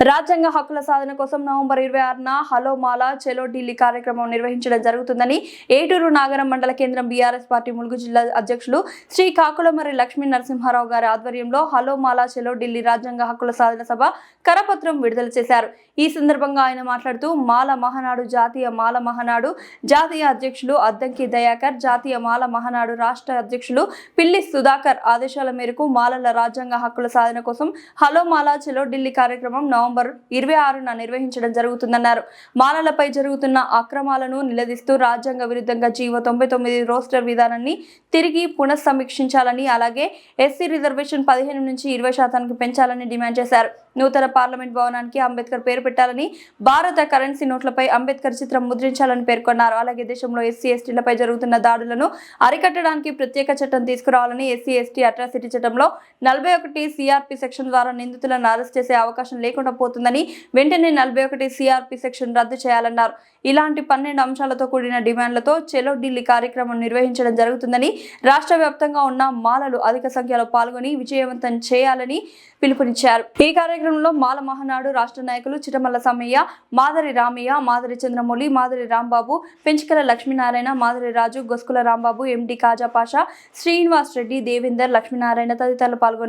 రాజ్యాంగ హక్కుల సాధన కోసం నవంబర్ 26న హలో మాల చలో ఢిల్లీ కార్యక్రమం నిర్వహించడం జరుగుతుందని ఏటూరు నాగరం మండల కేంద్రం బీఆర్ఎస్ పార్టీ ములుగు జిల్లా అధ్యక్షులు శ్రీ కాకులమర్రి లక్ష్మీ నరసింహారావు గారి ఆధ్వర్యంలో హలో మాల చలో ఢిల్లీ రాజ్యాంగ హక్కుల సాధన సభ కరపత్రం విడుదల చేశారు. ఈ సందర్భంగా ఆయన మాట్లాడుతూ మాల మహానాడు జాతీయ మాల మహానాడు జాతీయ అధ్యక్షులు అద్దంకి దయాకర్, జాతీయ మాల మహానాడు రాష్ట్ర అధ్యక్షులు పిల్లి సుధాకర్ ఆదేశాల మేరకు మాలల రాజ్యాంగ హక్కుల సాధన కోసం హలో మాల చలో ఢిల్లీ కార్యక్రమం నవంబర్ 26న నిర్వహించడం జరుగుతుందన్నారు. మాలలపై జరుగుతున్న అక్రమాలను నిలదీస్తూ రాజ్యాంగ విరుద్ధంగా జీవో 99 రోస్టర్ విధానాన్ని తిరిగి పునఃసమీక్షించాలని, అలాగే ఎస్సీ రిజర్వేషన్ 15 నుంచి 20% పెంచాలని డిమాండ్ చేశారు. నూతన పార్లమెంట్ భవనానికి అంబేద్కర్ పేరు పెట్టాలని, భారత కరెన్సీ నోట్లపై అంబేద్కర్ చిత్రం ముద్రించాలని పేర్కొన్నారు. అలాగే దేశంలో ఎస్సీ ఎస్టీలపై జరుగుతున్న దాడులను అరికట్టడానికి ప్రత్యేక చట్టం తీసుకురావాలని, ఎస్సీ ఎస్టీ అట్రాసిటీ చట్టంలో 41 సిఆర్పి సెక్షన్ ద్వారా నిందితులను అరెస్ట్ చేసే అవకాశం లేకుండా పోతుందని, వెంటనే 41 సిఆర్పి సెక్షన్ రద్దు చేయాలన్నారు. ఇలాంటి 12 అంశాలతో కూడిన డిమాండ్లతో చలో ఢిల్లీ కార్యక్రమం నిర్వహించడం జరుగుతుందని, రాష్ట్ర వ్యాప్తంగా ఉన్న మాలలు అధిక సంఖ్యలో పాల్గొని విజయవంతం చేయాలని పిలుపునిచ్చారు. ఈ కార్యక్రమంలో మాల మహానాడు రాష్ట్ర నాయకులు చిటమల్ల సమ్మయ్య, మాదరి రామయ్య, మాదరి చంద్రమౌళి, మాదరి రాంబాబు, పెంచికల లక్ష్మీనారాయణ, మాదరి రాజు, గొస్కుల రాంబాబు, ఎండి కాజా పాషా, శ్రీనివాస్ రెడ్డి, దేవేందర్, లక్ష్మీనారాయణ తదితరులు పాల్గొన్నారు.